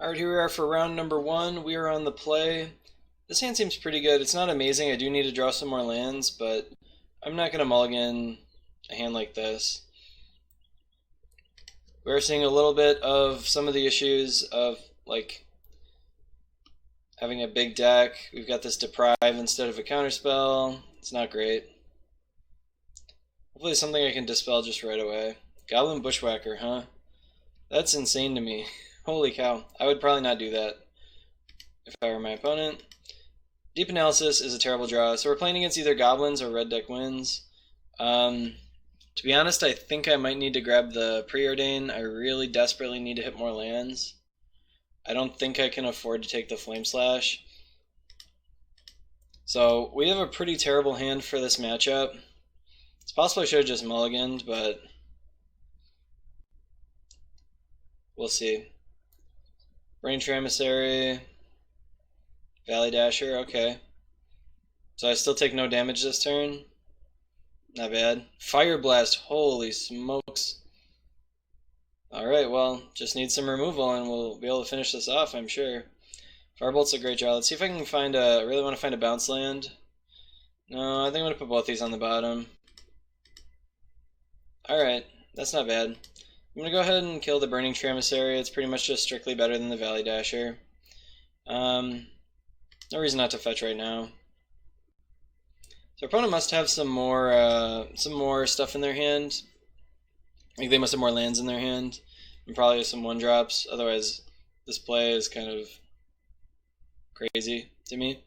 Alright, here we are for round number 1. We are on the play. This hand seems pretty good. It's not amazing. I do need to draw some more lands, but I'm not going to mulligan a hand like this. We're seeing a little bit of some of the issues of, like, having a big deck. We've got this Deprive instead of a counterspell. It's not great. Hopefully something I can dispel just right away. Goblin Bushwhacker, huh? That's insane to me. Holy cow. I would probably not do that if I were my opponent. Deep Analysis is a terrible draw. So we're playing against either goblins or red deck wins. To be honest, I think I might need to grab the Preordain. I really desperately need to hit more lands. I don't think I can afford to take the Flame Slash. So we have a pretty terrible hand for this matchup. It's possible I should have just mulliganed, but we'll see. Braintree Emissary, Valley Dasher, okay. So I still take no damage this turn. Not bad. Fire Blast, holy smokes. Alright, well, just need some removal and we'll be able to finish this off, I'm sure. Firebolt's a great draw. Let's see if I can find a, I really want to find a bounce land. No, I think I'm going to put both these on the bottom. Alright, that's not bad. I'm going to go ahead and kill the Burning Tree Emissary. It's pretty much just strictly better than the Valley Dasher. No reason not to fetch right now. So our opponent must have some more stuff in their hand. Like they must have more lands in their hand, and probably some 1-drops. Otherwise, this play is kind of crazy to me.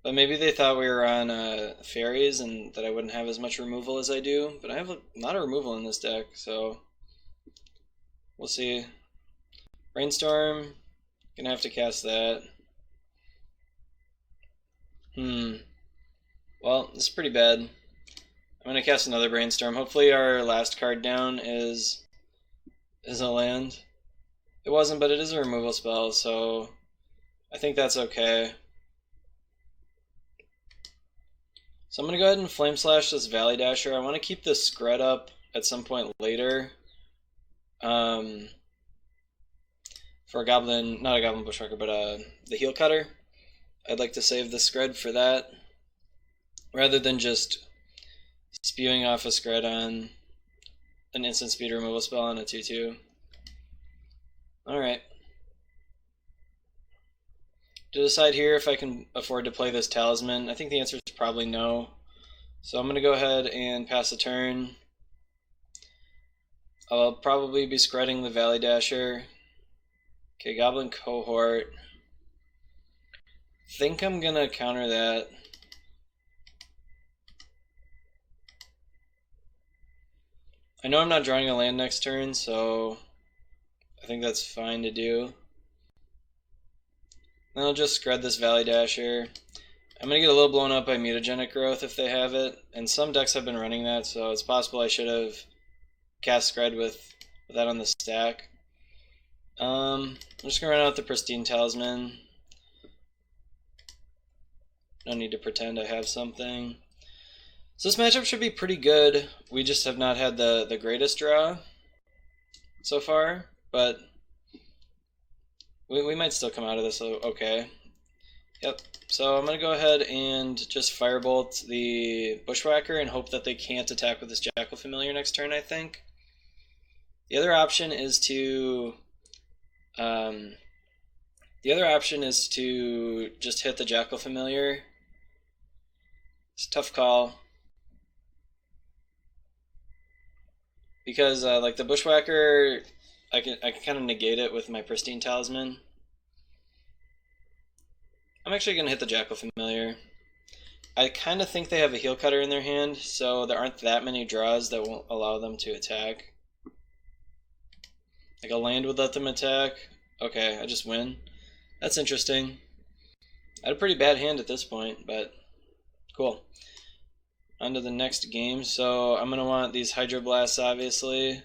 But maybe they thought we were on fairies and that I wouldn't have as much removal as I do. But I have a lot of removal in this deck, so we'll see. Rainstorm, gonna have to cast that. Well, this is pretty bad. I'm gonna cast another Brainstorm. Hopefully our last card down is a land. It wasn't, but it is a removal spell, so I think that's okay. So I'm going to go ahead and Flame Slash this Valley Dasher. I want to keep this Scred up at some point later. For a Goblin, not a Goblin Bushwhacker, but the Heel Cutter. I'd like to save the Scred for that, rather than just spewing off a Scred on an instant speed removal spell on a 2/2. Alright. To decide here if I can afford to play this Talisman, I think the answer is probably no. So I'm going to go ahead and pass the turn. I'll probably be Scredding the Valley Dasher. Okay, Goblin Cohort. Think I'm going to counter that. I know I'm not drawing a land next turn, so I think that's fine to do. Then I'll just Scred this Valley Dasher. I'm going to get a little blown up by Mutagenic Growth if they have it, and some decks have been running that, so it's possible I should have cast Scred with that on the stack. I'm just going to run out the Pristine Talisman. No need to pretend I have something. So this matchup should be pretty good. We just have not had the greatest draw so far, but we might still come out of this okay. Yep, so I'm going to go ahead and just Firebolt the Bushwhacker and hope that they can't attack with this Jackal Familiar next turn, I think. The other option is to just hit the Jackal Familiar. It's a tough call. Because like the Bushwhacker, I can kind of negate it with my Pristine Talisman. I'm actually going to hit the Jackal Familiar. I kind of think they have a Heel Cutter in their hand, so there aren't that many draws that won't allow them to attack. Like a land would let them attack. Okay, I just win. That's interesting. I had a pretty bad hand at this point, but cool. On to the next game. So I'm going to want these Hydroblasts, obviously.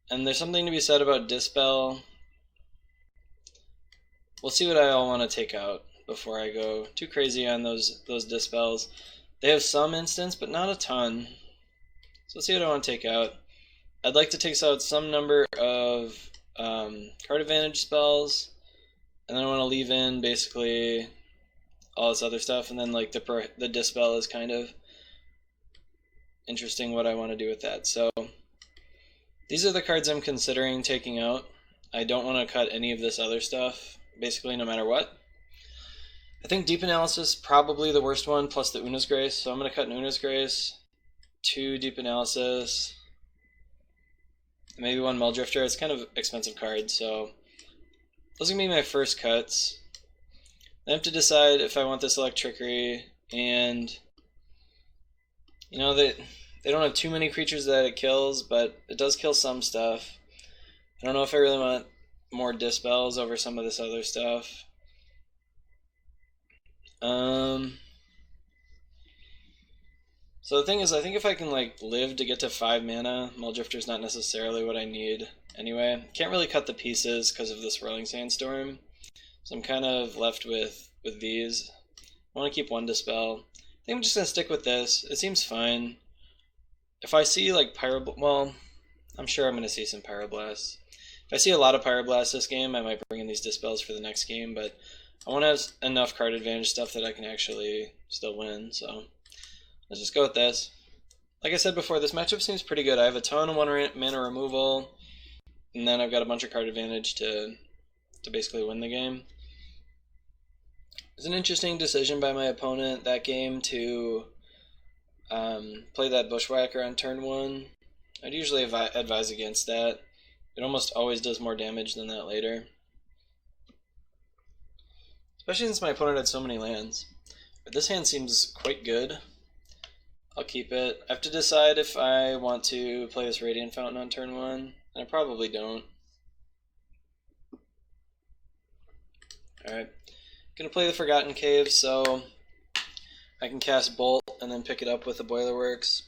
And there's something to be said about Dispel. We'll see what I all want to take out before I go too crazy on those Dispels. They have some instance, but not a ton. So let's see what I want to take out. I'd like to take out some number of card advantage spells, and then I want to leave in basically all this other stuff, and then like the dispel is kind of interesting what I want to do with that. So these are the cards I'm considering taking out. I don't want to cut any of this other stuff, basically no matter what. I think Deep Analysis probably the worst one, plus the Una's Grace, so I'm going to cut an Una's Grace, 2 Deep Analysis, maybe 1 Muldrifter. It's kind of expensive card, so those are going to be my first cuts. I have to decide if I want this Electrickery, and you know, they don't have too many creatures that it kills, but it does kill some stuff. I don't know if I really want more Dispels over some of this other stuff. So the thing is, I think if I can like live to get to 5 mana, Muldrifter's not necessarily what I need anyway. Can't really cut the pieces because of this Rolling Sandstorm, so I'm kind of left with these. I want to keep 1 Dispel. I think I'm just going to stick with this. It seems fine. If I see like well, I'm sure I'm going to see some Pyroblasts. If I see a lot of Pyroblasts this game, I might bring in these Dispels for the next game, but I want to have enough card advantage stuff that I can actually still win, so let's just go with this. Like I said before, this matchup seems pretty good. I have a ton of 1 mana removal, and then I've got a bunch of card advantage to basically win the game. It was an interesting decision by my opponent that game to play that Bushwhacker on turn 1. I'd usually advise against that. It almost always does more damage than that later. Especially since my opponent had so many lands. But this hand seems quite good. I'll keep it. I have to decide if I want to play this Radiant Fountain on turn 1, and I probably don't. Alright. Gonna play the Forgotten Cave, so I can cast Bolt and then pick it up with the Boilerworks.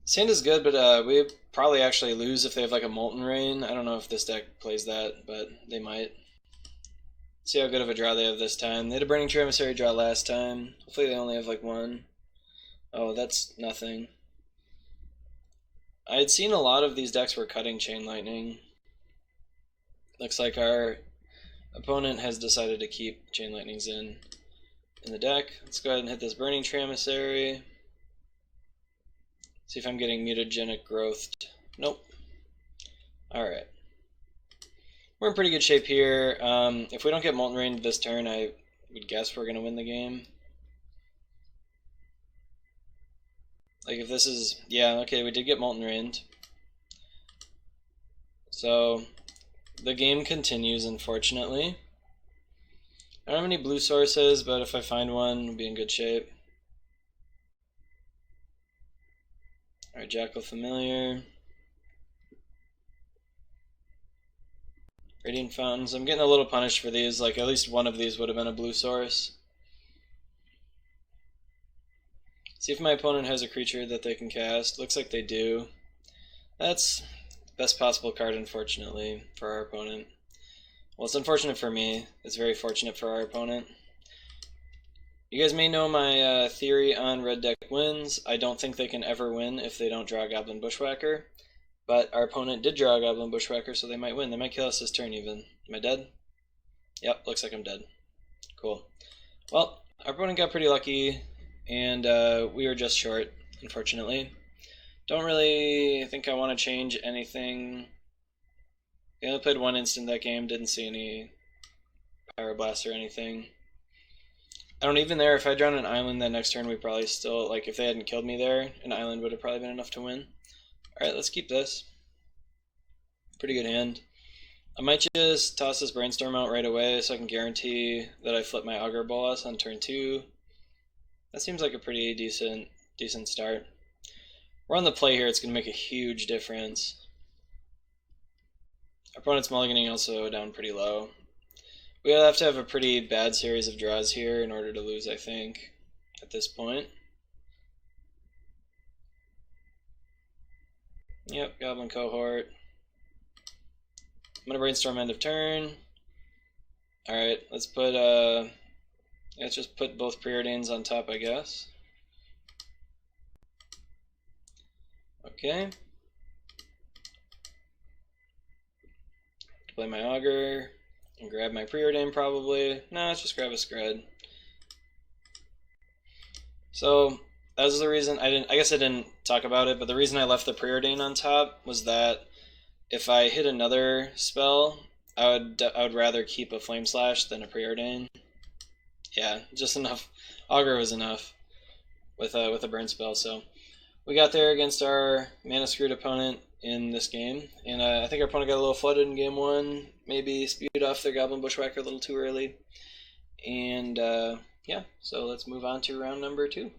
This hand is good, but we probably actually lose if they have like a Molten Rain. I don't know if this deck plays that, but they might. See how good of a draw they have this time. They had a Burning Tree Emissary draw last time. Hopefully they only have like 1. Oh, that's nothing. I had seen a lot of these decks were cutting Chain Lightning. Looks like our opponent has decided to keep Chain Lightnings in the deck. Let's go ahead and hit this Burning Tree Emissary. See if I'm getting Mutagenic Growth. Nope. Alright. We're in pretty good shape here. If we don't get Molten Rain this turn, I would guess we're going to win the game. Like if this is... yeah, okay, we did get Molten Rained. So the game continues, unfortunately. I don't have any blue sources, but if I find one, we'll be in good shape. Alright, Jackal Familiar. Radiant Fountains. I'm getting a little punished for these. Like, at least one of these would have been a blue source. See if my opponent has a creature that they can cast. Looks like they do. That's the best possible card, unfortunately, for our opponent. Well, it's unfortunate for me. It's very fortunate for our opponent. You guys may know my theory on red deck wins. I don't think they can ever win if they don't draw a Goblin Bushwhacker. But our opponent did draw a Goblin Bushwhacker, so they might win. They might kill us this turn even. Am I dead? Yep, looks like I'm dead. Cool. Well, our opponent got pretty lucky, and we were just short, unfortunately. Don't really think I want to change anything. I only played 1 instant that game, didn't see any Pyroblast or anything. I don't even there, if I drawn an island that next turn, we probably still, like, if they hadn't killed me there, an island would have probably been enough to win. Alright, let's keep this. Pretty good hand. I might just toss this Brainstorm out right away so I can guarantee that I flip my Augur Bolas on turn 2. That seems like a pretty decent start. We're on the play here, it's going to make a huge difference. Our opponent's mulliganing also down pretty low. We'll have to have a pretty bad series of draws here in order to lose, I think, at this point. Yep, Goblin Cohort. I'm gonna Brainstorm end of turn. Alright, let's just put both Preordains on top, I guess. Okay. play my Augur and grab my Preordain probably. No, let's just grab a Scred. So that was the reason I guess I didn't talk about it, but the reason I left the Preordain on top was that if I hit another spell, I would rather keep a Flame Slash than a Preordain. Yeah, just enough. Augur was enough with a burn spell. So we got there against our mana screwed opponent in this game, and I think our opponent got a little flooded in game 1. Maybe spewed off their Goblin Bushwhacker a little too early, and yeah. So let's move on to round number 2.